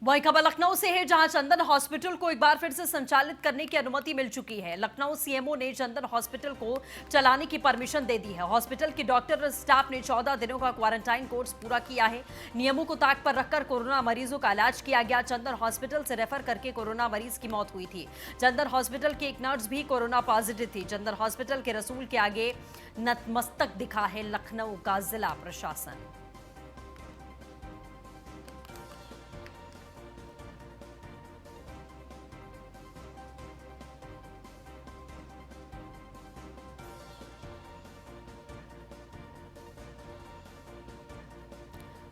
वही खबर लखनऊ से है, जहां चंदन हॉस्पिटल को एक बार फिर से संचालित करने की अनुमति मिल चुकी है। लखनऊ सीएमओ ने चंदन हॉस्पिटल को चलाने की परमिशन दे दी है। हॉस्पिटल के डॉक्टर और स्टाफ ने 14 दिनों का क्वारंटाइन कोर्स पूरा किया है। नियमों को ताक पर रखकर कोरोना मरीजों का इलाज किया गया। चंदन हॉस्पिटल से रेफर करके कोरोना मरीज की मौत हुई थी। चंदन हॉस्पिटल की एक नर्स भी कोरोना पॉजिटिव थी। चंदन हॉस्पिटल के रसूल के आगे नतमस्तक दिखा है लखनऊ का जिला प्रशासन।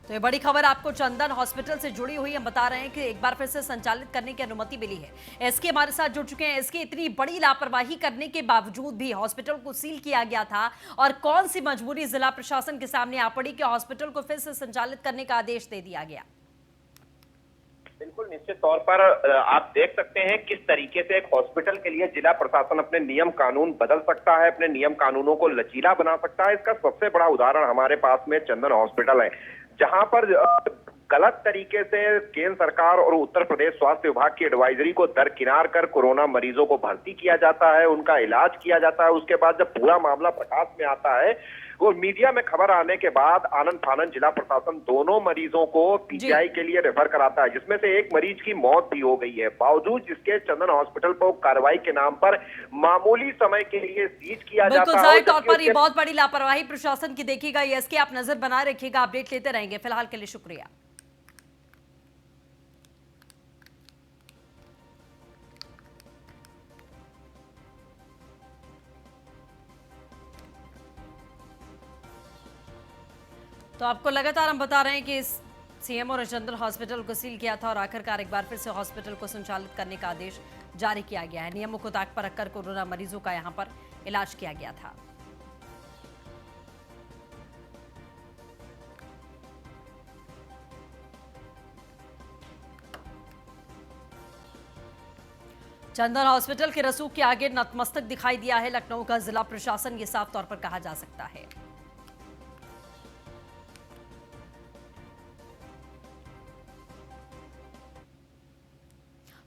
तो ये बड़ी खबर आपको चंदन हॉस्पिटल से जुड़ी हुई, हम बता रहे हैं कि एक बार फिर से संचालित करने की अनुमति मिली है। एसके हमारे साथ जुड़ चुके हैं। एसके, इतनी बड़ी लापरवाही करने के बावजूद भी हॉस्पिटल को सील किया गया था और कौन सी मजबूरी जिला प्रशासन के सामने आ पड़ी कि हॉस्पिटल को फिर से संचालित करने का आदेश दे दिया गया? बिल्कुल, निश्चित तौर पर आप देख सकते हैं किस तरीके से एक हॉस्पिटल के लिए जिला प्रशासन अपने नियम कानून बदल सकता है, अपने नियम कानूनों को लचीला बना सकता है। इसका सबसे बड़ा उदाहरण हमारे पास में चंदन हॉस्पिटल है, जहां पर गलत तरीके से केंद्र सरकार और उत्तर प्रदेश स्वास्थ्य विभाग की एडवाइजरी को दरकिनार कर कोरोना मरीजों को भर्ती किया जाता है, उनका इलाज किया जाता है। उसके बाद जब पूरा मामला प्रकाश में आता है, वो मीडिया में खबर आने के बाद आनंद फानन जिला प्रशासन दोनों मरीजों को पीजीआई के लिए रेफर कराता है, जिसमें से एक मरीज की मौत भी हो गई है। बावजूद जिसके चंदन हॉस्पिटल को कार्रवाई के नाम पर मामूली समय के लिए सीज किया जाता है। बिल्कुल, जाहिर तौर पर ये बहुत बड़ी लापरवाही प्रशासन की देखिएगा। एसके, आप नजर बनाए रखिएगा, अपडेट लेते रहेंगे। फिलहाल के लिए शुक्रिया। तो आपको लगातार हम बता रहे हैं कि सीएमओ ने चंदन हॉस्पिटल को सील किया था और आखिरकार एक बार फिर से हॉस्पिटल को संचालित करने का आदेश जारी किया गया है। नियमों को ताक पर रखकर कोरोना मरीजों का यहां पर इलाज किया गया था। चंदन हॉस्पिटल के रसूख के आगे नतमस्तक दिखाई दिया है लखनऊ का जिला प्रशासन, ये साफ तौर पर कहा जा सकता है।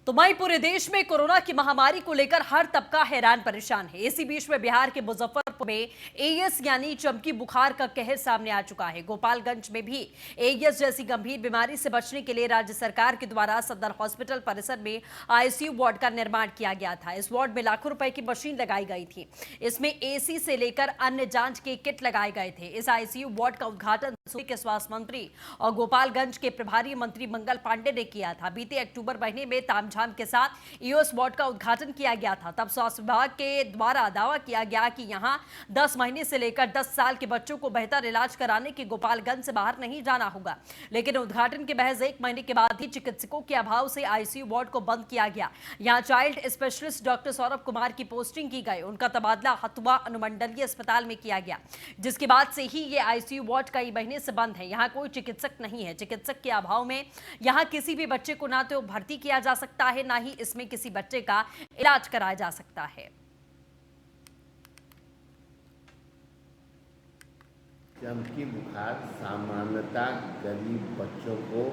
तो वहीं पूरे देश में कोरोना की महामारी को लेकर हर तबका हैरान परेशान है। इसी बीच में बिहार के मुजफ्फरपुर में एईएस यानी चमकी बुखार का कहर सामने आ चुका है। गोपालगंज में भी एईएस जैसी गंभीर बीमारी से बचने के लिए राज्य सरकार के द्वारा सदर हॉस्पिटल परिसर में आईसीयू वार्ड का निर्माण किया गया था। इस वार्ड में लाखों रुपए की मशीन लगाई गई थी। इसमें एसी से लेकर अन्य जांच के किट लगाए गए थे। इस आईसीयू वार्ड का उद्घाटन सूबे के स्वास्थ्य मंत्री और गोपालगंज के प्रभारी मंत्री मंगल पांडे ने किया था। बीते अक्टूबर महीने में तामझाम के साथ ईओएस वार्ड का उद्घाटन किया गया था। तब स्वास्थ्य विभाग के द्वारा दावा किया गया कि यहां 10 महीने से लेकर 10 साल के बच्चों को बेहतर इलाज कराने के गोपालगंज से बाहर नहीं जाना होगा। लेकिन उद्घाटन के महज 1 महीने के बाद ही चिकित्सकों के अभाव से आईसीयू वार्ड को बंद किया गया। यहां child specialist doctor Saurabh Kumar की पोस्टिंग की गई। उनका तबादला हथुआ अनुमंडलीय अस्पताल में किया गया, जिसके बाद से ही ये आईसीयू वार्ड कई महीने से बंद है। यहां कोई चिकित्सक नहीं है। चिकित्सक के अभाव में यहां किसी भी बच्चे को ना तो भर्ती किया जा सकता है, ना ही इसमें किसी बच्चे का इलाज कराया जा सकता है। चमकी बुखार सामान्यतः गरीब बच्चों को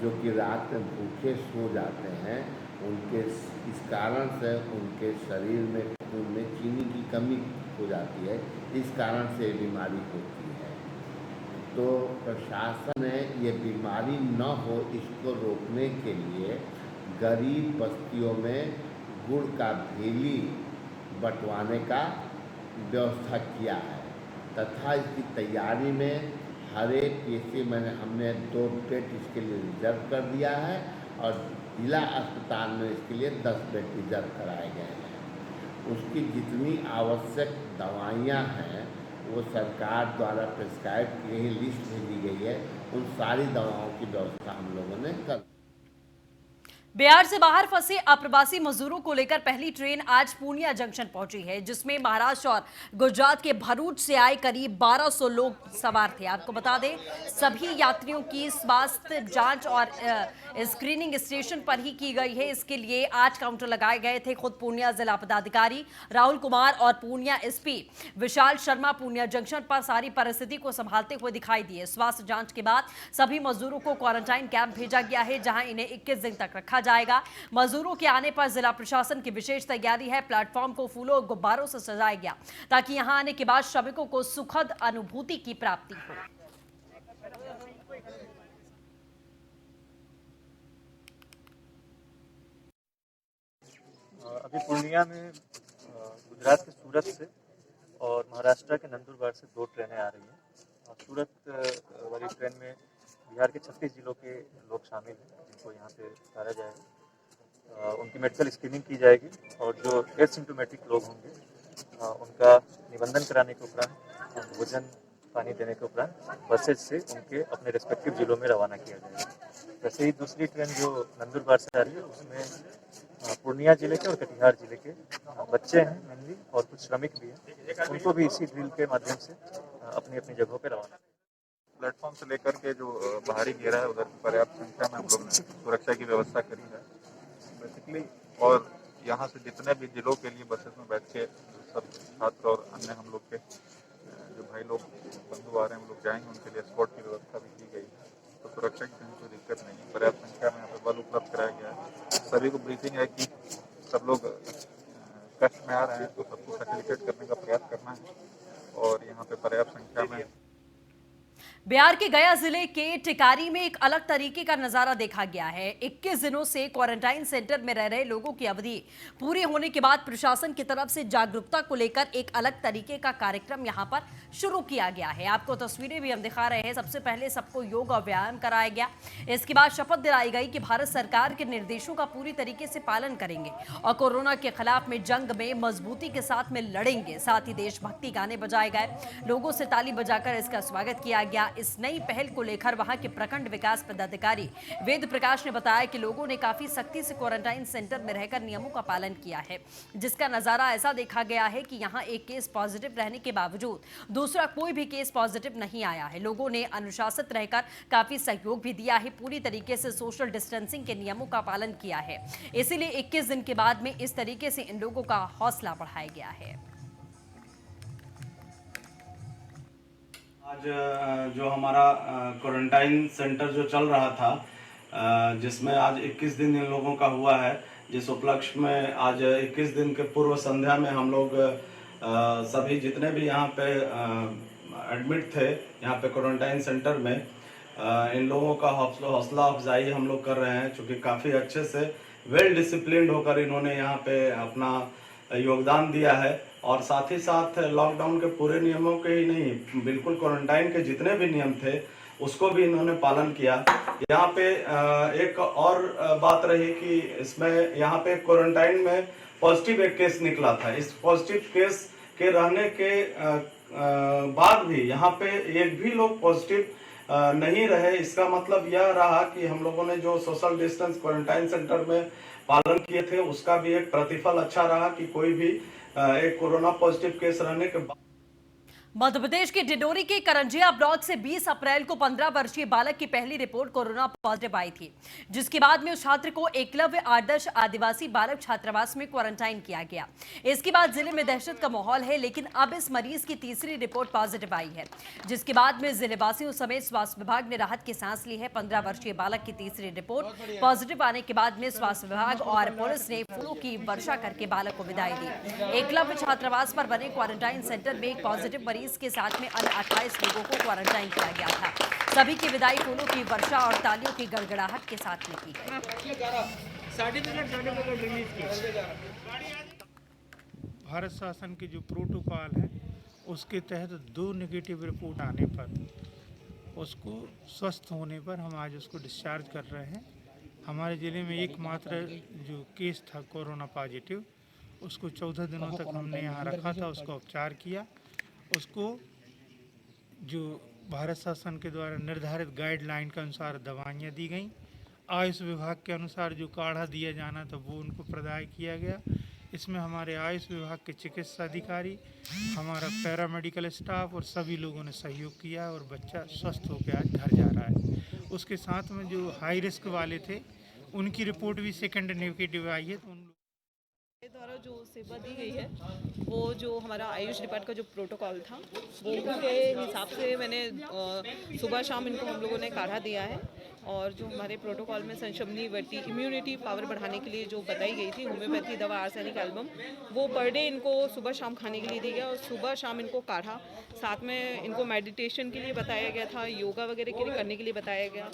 जो कि रात में भूखे सो जाते हैं, उनके इस कारण से उनके शरीर में खून में चीनी की कमी हो जाती है। इस कारण से बीमारी होती है। तो प्रशासन ने ये बीमारी न हो, इसको रोकने के लिए गरीब बस्तियों में गुड़ का भेली बंटवाने का व्यवस्था किया है तथा इसकी तैयारी में हर एक केसी में हमने 2 बेड इसके लिए रिजर्व कर दिया है और जिला अस्पताल में इसके लिए 10 बेड रिजर्व कराए गए हैं। उसकी जितनी आवश्यक दवाइयाँ हैं वो सरकार द्वारा प्रिस्क्राइब की गई लिस्ट भेजी गई है। उन सारी दवाओं की व्यवस्था हम लोगों ने कर। बिहार से बाहर फंसे अप्रवासी मजदूरों को लेकर पहली ट्रेन आज पूर्णिया जंक्शन पहुंची है, जिसमें महाराष्ट्र और गुजरात के भरूच से आए करीब 1200 लोग सवार थे। आपको बता दें, सभी यात्रियों की स्वास्थ्य जांच और स्क्रीनिंग स्टेशन पर ही की गई है। इसके लिए 8 काउंटर लगाए गए थे। खुद पूर्णिया जिला पदाधिकारी राहुल कुमार और पूर्णिया एसपी विशाल शर्मा पूर्णिया जंक्शन पर सारी परिस्थिति को संभालते हुए दिखाई दिए। स्वास्थ्य जांच के बाद सभी मजदूरों को क्वारंटाइन कैंप भेजा गया है, जहां इन्हें 21 दिन तक रखा जाएगा। मजदूरों के आने पर जिला प्रशासन की विशेष तैयारी है। प्लेटफॉर्म को फूलों और गुब्बारों से सजाया गया ताकि यहां आने के बाद श्रमिकों को सुखद अनुभूति की प्राप्ति हो। अभी पूर्णिया में गुजरात के सूरत से और महाराष्ट्र के नंदुरबार से 2 ट्रेनें आ रही हैं। सूरत वाली ट्रेन में बिहार के 36 जिलों के लोग शामिल हैं, जिनको यहाँ पे उतारा जाएगा। उनकी मेडिकल स्क्रीनिंग की जाएगी और जो एसिम्प्टोमेटिक लोग होंगे उनका निबंधन कराने के उपरांत भोजन पानी देने के उपरांत बसेज से उनके अपने रेस्पेक्टिव जिलों में रवाना किया जाएगा। वैसे ही दूसरी ट्रेन जो नंदुरबार से आ रही है, उसमें पूर्णिया जिले के और कटिहार जिले के बच्चे हैं मेनली और कुछ श्रमिक भी हैं। उनको भी इसी ड्रिल के माध्यम से अपनी अपनी जगहों पर रवाना। प्लेटफॉर्म से लेकर के जो बाहरी घेरा है उधर पर्याप्त संख्या में हम लोग ने सुरक्षा की व्यवस्था करी है बेसिकली। और यहाँ से जितने भी जिलों के लिए बसेस में बैठ के सब छात्र और अन्य हम लोग के जो भाई लोग बंधु आ रहे हैं, हम लोग जाएंगे, उनके लिए स्पॉट की व्यवस्था भी की गई है। तो सुरक्षा की कहीं कोई दिक्कत नहीं है। पर्याप्त संख्या में यहाँ पर बल उपलब्ध कराया गया है। सभी को ब्रीफिंग है कि सब लोग कष्ट में आ रहे हैं तो सबको फैसिलिटेट करने का प्रयास करना है और यहाँ पे पर्याप्त संख्या में। बिहार के गया जिले के टिकारी में एक अलग तरीके का नजारा देखा गया है। 21 दिनों से क्वारंटाइन सेंटर में रह रहे लोगों की अवधि पूरी होने के बाद प्रशासन की तरफ से जागरूकता को लेकर एक अलग तरीके का कार्यक्रम यहां पर शुरू किया गया है। आपको तस्वीरें भी हम दिखा रहे हैं। सबसे पहले सबको योग और व्यायाम कराया गया। इसके बाद शपथ दिलाई गई कि भारत सरकार के निर्देशों का पूरी तरीके से पालन करेंगे और कोरोना के खिलाफ में जंग में मजबूती के साथ में लड़ेंगे। साथ ही देशभक्ति गाने बजाए गए, लोगों से ताली बजाकर इसका स्वागत किया गया। इस नई पहल को लेकर वहां के प्रखंड विकास पदाधिकारी वेद प्रकाश ने बताया कि लोगों ने काफी सख्ती से क्वारंटाइन सेंटर में रहकर नियमों का पालन किया है, जिसका नजारा ऐसा देखा गया है कि यहां एक केस पॉजिटिव रहने के बावजूद दूसरा कोई भी केस पॉजिटिव नहीं आया है। लोगों ने अनुशासित रहकर काफी सहयोग भी दिया है, पूरी तरीके से सोशल डिस्टेंसिंग के नियमों का पालन किया है। इसीलिए 21 दिन के बाद में इस तरीके से इन लोगों का हौसला बढ़ाया गया है। आज जो हमारा क्वारंटाइन सेंटर जो चल रहा था, जिसमें आज 21 दिन इन लोगों का हुआ है, जिस उपलक्ष्य में आज 21 दिन के पूर्व संध्या में हम लोग सभी जितने भी यहाँ पे एडमिट थे यहाँ पे क्वारंटाइन सेंटर में, इन लोगों का हौसला अफजाई हम लोग कर रहे हैं, क्योंकि काफ़ी अच्छे से वेल डिसिप्लिन्ड होकर इन्होंने यहाँ पे अपना योगदान दिया है। और साथ ही साथ लॉकडाउन के पूरे नियमों के ही नहीं, बिल्कुल क्वारंटाइन के जितने भी नियम थे उसको भी इन्होंने पालन किया। यहाँ पे एक और बात रही कि इसमें यहाँ पे क्वारंटाइन में पॉजिटिव एक केस निकला था। इस पॉजिटिव केस के रहने के बाद भी यहाँ पे एक भी लोग पॉजिटिव नहीं रहे। इसका मतलब यह रहा कि हम लोगों ने जो सोशल डिस्टेंस क्वारंटाइन सेंटर में पालन किए थे उसका भी एक प्रतिफल अच्छा रहा कि कोई भी एक कोरोना पॉजिटिव केस रहने के बाद। मध्य प्रदेश के डिंडोरी के करंजिया ब्लॉक से 20 अप्रैल को 15 वर्षीय बालक की पहली रिपोर्ट कोरोना पॉजिटिव आई थी, जिसके बाद में उस छात्र को एकलव्य आदर्श आदिवासी बालक छात्रावास में क्वारंटाइन किया गया। इसके बाद जिले में दहशत का माहौल है, लेकिन अब इस मरीज की तीसरी रिपोर्ट पॉजिटिव आई है, जिसके बाद में जिलेवासियों समेत स्वास्थ्य विभाग ने राहत की सांस ली है। 15 वर्षीय बालक की तीसरी रिपोर्ट पॉजिटिव आने के बाद में स्वास्थ्य विभाग और पुलिस ने फूलों की वर्षा करके बालक को विदाई दी। एकलव्य छात्रावास पर बने क्वारंटाइन सेंटर में एक पॉजिटिव मरीज के साथ में अन्य 28 लोगों को क्वारंटाइन किया गया था। सभी की विदाई फूलों की वर्षा और तालियों की गड़गड़ाहट के साथ में की गई। भारत शासन के जो प्रोटोकॉल है उसके तहत 2 नेगेटिव रिपोर्ट आने पर उसको स्वस्थ होने पर हम आज उसको डिस्चार्ज कर रहे हैं। हमारे ज़िले में एकमात्र जो केस था कोरोना पॉजिटिव, उसको 14 दिनों तक हमने यहाँ रखा था, उसको उपचार किया। उसको जो भारत शासन के द्वारा निर्धारित गाइडलाइन के अनुसार दवाइयाँ दी गई। आयुष विभाग के अनुसार जो काढ़ा दिया जाना था वो उनको प्रदान किया गया। इसमें हमारे आयुष विभाग के चिकित्सा अधिकारी, हमारा पैरामेडिकल स्टाफ और सभी लोगों ने सहयोग किया और बच्चा स्वस्थ होकर आज घर जा रहा है। उसके साथ में जो हाई रिस्क वाले थे उनकी रिपोर्ट भी सेकंड नेगेटिव आई है। तो उन द्वारा जो सेवा दी गई है वो जो हमारा आयुष डिपार्टमेंट का जो प्रोटोकॉल था वो उसके हिसाब से मैंने सुबह शाम इनको हम लोगों ने काढ़ा दिया है। और जो हमारे प्रोटोकॉल में संशमनी वटी इम्यूनिटी पावर बढ़ाने के लिए जो बताई गई थी होम्योपैथी दवा आर्सेनिक एल्बम वो पर डे इनको सुबह शाम खाने के लिए दी गया। और सुबह शाम इनको काढ़ा, साथ में इनको मेडिटेशन के लिए बताया गया था, योगा वगैरह के लिए करने के लिए बताया गया।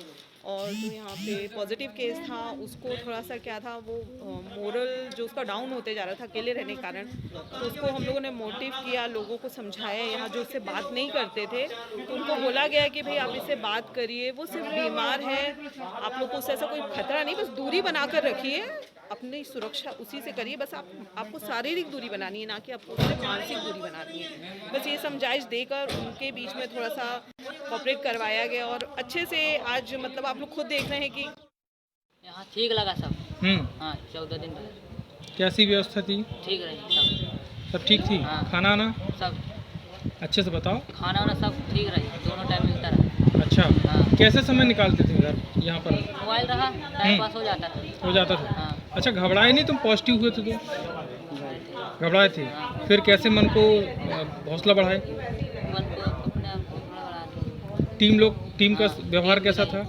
और जो यहाँ पे पॉजिटिव केस था उसको थोड़ा सा क्या था वो मोरल जो उसका डाउन होते जा रहा था अकेले रहने के कारण, तो उसको हम लोगों ने मोटिव किया, लोगों को समझाया। यहाँ जो उससे बात नहीं करते थे तो उनको बोला गया कि भाई आप इससे बात करिए, वो सिर्फ बीमार है, आप लोग को उससे ऐसा कोई खतरा नहीं, बस दूरी बनाकर रखिए, अपनी सुरक्षा उसी से करिए। बस आपको शारीरिक दूरी बनानी है, ना कि आपको उससे मानसिक दूरी बनानी है। बस ये समझाइश देकर उनके बीच में थोड़ा सा कोऑपरेट करवाया गया और अच्छे से आज मतलब आप लोग खुद देख रहे हैं कि यहाँ ठीक लगा सब। हाँ 14 दिन कैसी व्यवस्था थी? ठीक रही सब ठीक थी। हाँ। खाना आना सब अच्छे से बताओ। खाना वाना सब ठीक रही, दोनों टाइम मिलता रहा। अच्छा हाँ। कैसे समय निकालते थे घर यहाँ पर? मोबाइल रहा, टाइम पास हो जाता था। हो जाता था। हाँ। अच्छा घबराए नहीं तुम पॉजिटिव हुए थे तो? घबराए थे। फिर कैसे मन को हौसला बढ़ाए? मन को अपने आप को थोड़ा बढ़ा टीम का व्यवहार कैसा था?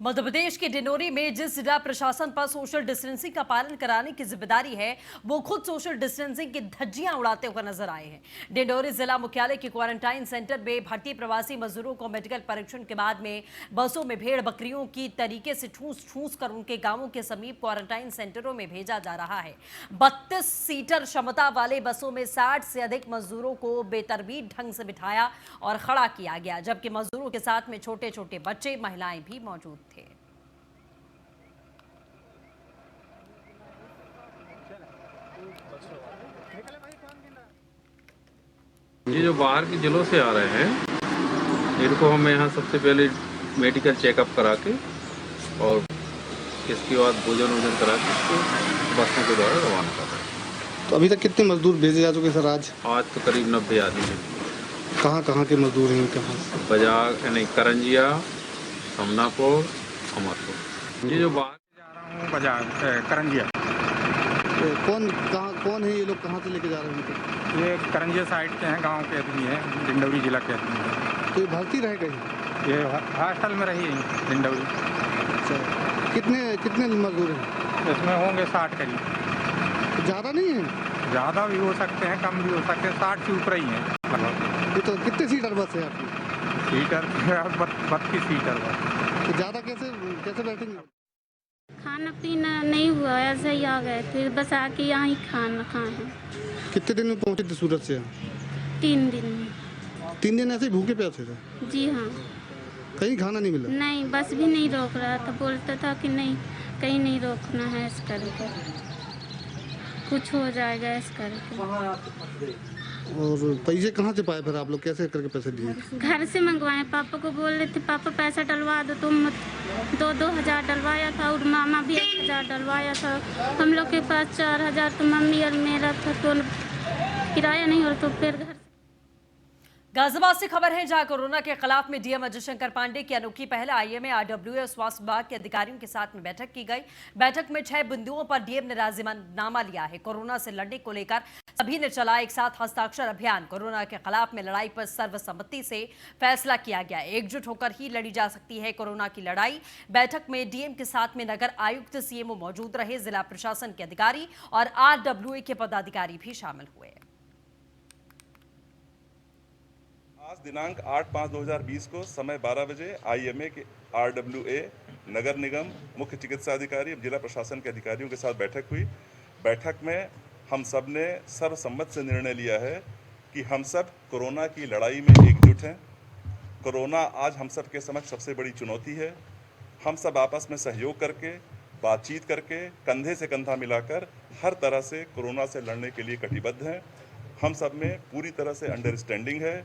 मध्य प्रदेश के डिंडोरी में जिस जिला प्रशासन पर सोशल डिस्टेंसिंग का पालन कराने की जिम्मेदारी है वो खुद सोशल डिस्टेंसिंग की धज्जियां उड़ाते हुए नजर आए हैं। डिंडोरी जिला मुख्यालय के क्वारंटाइन सेंटर में भर्ती प्रवासी मजदूरों को मेडिकल परीक्षण के बाद में बसों में भेड़ बकरियों की तरीके से ठूस कर उनके गांवों के समीप क्वारंटाइन सेंटरों में भेजा जा रहा है। 32 सीटर क्षमता वाले बसों में 60 से अधिक मजदूरों को बेतरतीब ढंग से बिठाया और खड़ा किया गया, जबकि मजदूरों के साथ में छोटे छोटे बच्चे, महिलाएं भी मौजूद थे। ये जो बाहर के जिलों से आ रहे हैं इनको हम यहाँ सबसे पहले मेडिकल चेकअप करा के और इसके बाद भोजन वोजन करा के इसको बसों के द्वारा रवाना कर रहे हैं। तो अभी तक कितने मजदूर भेजे जा चुके सर? आज तो करीब 90 आदमी हैं। कहाँ के मजदूर हैं इनके पास? बाजार यानी करंजिया, समनापुर, अमरपुर। ये जो बाहर जा रहा हूँ बाजार करंजिया। तो कौन है ये लोग? कहाँ से लेके जा रहे हैं? ये करंजिया साइड के हैं, गांव के आदमी हैं, डिंडोरी जिला के आदमी हैं। तो ये भर्ती रहे कहीं? ये हॉस्टल में रही है डिंडोरी। अच्छा कितने मजदूर हैं? इसमें होंगे 60 करीब। तो ज़्यादा नहीं है? ज़्यादा भी हो सकते हैं, कम भी हो सकते हैं, 60 से ऊपर ही हैं। ये तो कितने सीटर बस है आपकी? Seater 32 seater bus. तो ज़्यादा कैसे बैठेंगे? खाना पीना नहीं हुआ, ऐसे ही आ गए थे, बस आके यहाँ ही खाना खाए। कितने दिन में पहुँचे थे सूरत से? 3 दिन में। 3 दिन ऐसे ही भूखे प्यासे थे? जी हाँ। कहीं खाना नहीं मिला? नहीं, बस भी नहीं रोक रहा था, बोलता था कि नहीं कहीं नहीं रोकना है, इस करके कुछ हो जाएगा इस करके। और पैसे कहाँ से पाए फिर आप लोग? कैसे करके पैसे दिए? घर से मंगवाए, पापा को बोल रहे थे पापा पैसा डलवा दो, तुम 2,000 डलवाया था और मामा भी 1,000 डलवाया था। हम लोग के पास 4,000 तो मम्मी और मेरा था, तो किराया नहीं, और तो फिर घर। गाजियाबाद से खबर है, जहां कोरोना के खिलाफ में डीएम अजय शंकर पांडे की अनोखी पहल आईएमए, आरडब्ल्यूए, स्वास्थ्य विभाग के अधिकारियों के साथ में बैठक की गई। बैठक में 6 बिंदुओं पर डीएम ने राजीनामा लिया है। कोरोना से लड़ने को लेकर सभी ने चला एक साथ हस्ताक्षर अभियान। कोरोना के खिलाफ में लड़ाई पर सर्वसम्मति से फैसला किया गया। एकजुट होकर ही लड़ी जा सकती है कोरोना की लड़ाई। बैठक में डीएम के साथ में नगर आयुक्त, सीएमओ मौजूद रहे। जिला प्रशासन के अधिकारी और आरडब्ल्यूए के पदाधिकारी भी शामिल हुए। आज दिनांक 8/5/2020 को समय 12 बजे आईएमए के आरडब्ल्यूए, नगर निगम, मुख्य चिकित्सा अधिकारी, जिला प्रशासन के अधिकारियों के साथ बैठक हुई। बैठक में हम सब ने सर्वसम्मत से निर्णय लिया है कि हम सब कोरोना की लड़ाई में एकजुट हैं। कोरोना आज हम सब के समक्ष सबसे बड़ी चुनौती है। हम सब आपस में सहयोग करके, बातचीत करके, कंधे से कंधा मिलाकर हर तरह से कोरोना से लड़ने के लिए कटिबद्ध हैं। हम सब में पूरी तरह से अंडरस्टैंडिंग है।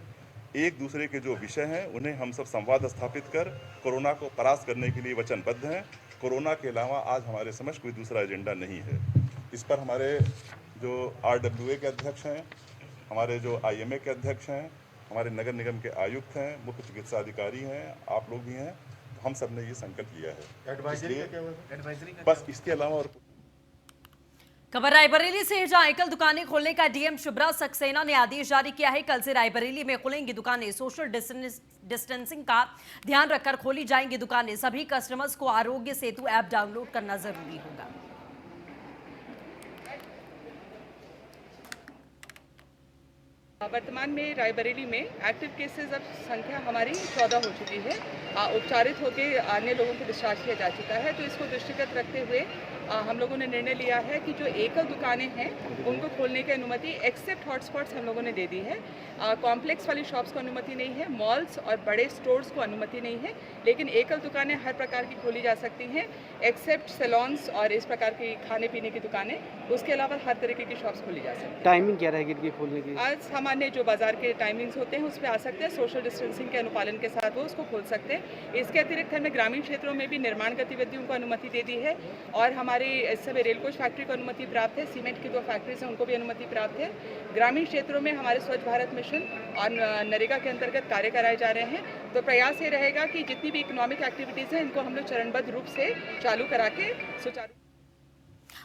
एक दूसरे के जो विषय हैं उन्हें हम सब संवाद स्थापित कर कोरोना को परास्त करने के लिए वचनबद्ध हैं। कोरोना के अलावा आज हमारे समक्ष कोई दूसरा एजेंडा नहीं है। इस पर हमारे जो RWA के अध्यक्ष हैं, हमारे जो IMA के अध्यक्ष हैं, हमारे नगर निगम के आयुक्त हैं, मुख्य चिकित्सा अधिकारी हैं, आप लोग भी हैं, तो हम सब ने ये संकल्प लिया है। एडवाइजरी बस इसके अलावा और खबर रायबरेली से, जहां एकल दुकानें खोलने का डीएम शिवराज सक्सेना ने आदेश जारी किया है। कल से रायबरेली में खुलेंगी दुकानें। सोशल डिस्टेंसिंग का ध्यान रखकर खोली जाएंगी दुकानें। सभी कस्टमर्स को आरोग्य सेतु ऐप डाउनलोड करना जरूरी होगा। वर्तमान में रायबरेली में एक्टिव केसेस अब संख्या हमारी 14 हो चुकी है। उपचारित होकर अन्य लोगों को डिस्चार्ज किया जा चुका है। तो इसको दृष्टिगत रखते हुए हम लोगों ने निर्णय लिया है कि जो एकल दुकानें हैं उनको खोलने की अनुमति एक्सेप्ट हॉटस्पॉट्स हम लोगों ने दे दी है। कॉम्प्लेक्स वाली शॉप्स को अनुमति नहीं है, मॉल्स और बड़े स्टोर्स को अनुमति नहीं है, लेकिन एकल दुकानें हर प्रकार की खोली जा सकती हैं एक्सेप्ट सैलून्स और इस प्रकार की खाने पीने की दुकानें। उसके अलावा हर तरीके की शॉप्स खोली जा सकती हैं। टाइमिंग क्या रहेगी इनकी खोलने की? आज सामान्य जो बाजार के टाइमिंग्स होते हैं उस पर आ सकते हैं। सोशल डिस्टेंसिंग के अनुपालन के साथ वो उसको खोल सकते हैं। इसके अतिरिक्त हमने ग्रामीण क्षेत्रों में भी निर्माण गतिविधियों को अनुमति दे दी है और हमारे इस समय रेलकोच फैक्ट्री को अनुमति प्राप्त है। सीमेंट की 2 फैक्ट्रीज हैं, उनको भी अनुमति प्राप्त है। ग्रामीण क्षेत्रों में हमारे स्वच्छ भारत मिशन और नरेगा के अंतर्गत कार्य कराए जा रहे हैं। तो प्रयास ये रहेगा कि जितनी भी इकोनॉमिक एक्टिविटीज़ हैं इनको हम लोग चरणबद्ध रूप से चालू करा के सुचारू।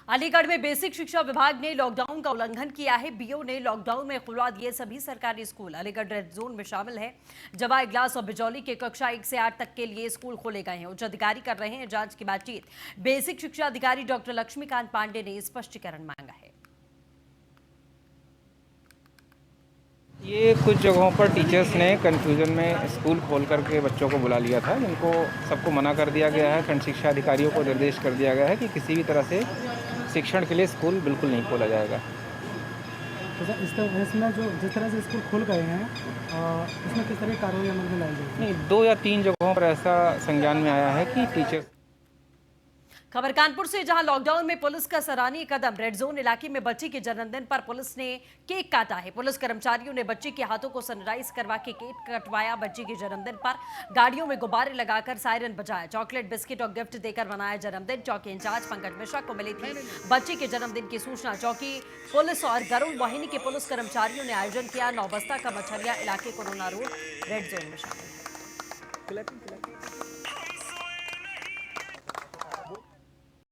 अलीगढ़ में बेसिक शिक्षा विभाग ने लॉकडाउन का उल्लंघन किया है। बीओ ने लॉकडाउन में खुलवा दिए सभी सरकारी स्कूल। अलीगढ़ रेड जोन में शामिल है। जवाहर इगलास और बिजौली के कक्षा 1 से 8 तक के लिए स्कूल खोले गए हैं। उच्च अधिकारी कर रहे हैं जांच की बातचीत। बेसिक शिक्षा अधिकारी डॉक्टर लक्ष्मीकांत पांडे ने स्पष्टीकरण मांगा है। ये कुछ जगहों पर टीचर्स ने कंफ्यूजन में स्कूल खोल करके बच्चों को बुला लिया था, जिनको सबको मना कर दिया गया है। खंड शिक्षा अधिकारियों को निर्देश कर दिया गया है कि किसी भी तरह से शिक्षण के लिए स्कूल बिल्कुल नहीं खोला जाएगा। तो सर इसमें जो जिस तरह से स्कूल खुल गए हैं इसमें किस तरह की कार्रवाई अमल में लाई जाएगी? नहीं, 2 या 3 जगहों पर ऐसा संज्ञान में आया है कि टीचर्स। खबर कानपुर से, जहां लॉकडाउन में पुलिस का सराहनीय कदम। रेड जोन इलाके में बच्ची के जन्मदिन पर पुलिस ने केक काटा है। पुलिस कर्मचारियों ने बच्ची के हाथों को सैनिटाइज करवा के केक कटवाया। बच्ची के जन्मदिन पर गाड़ियों में गुब्बारे लगाकर सायरन बजाया। चॉकलेट, बिस्किट और गिफ्ट देकर मनाया जन्मदिन। चौकी इंचार्ज पंकज मिश्रा को मिली थी बच्ची के जन्मदिन की सूचना। चौकी पुलिस और गरुड़ वाहिनी के पुलिस कर्मचारियों ने आयोजन किया। नौबस्ता का मछलिया इलाके कोरोना रोड रेड जोन में शामिल है।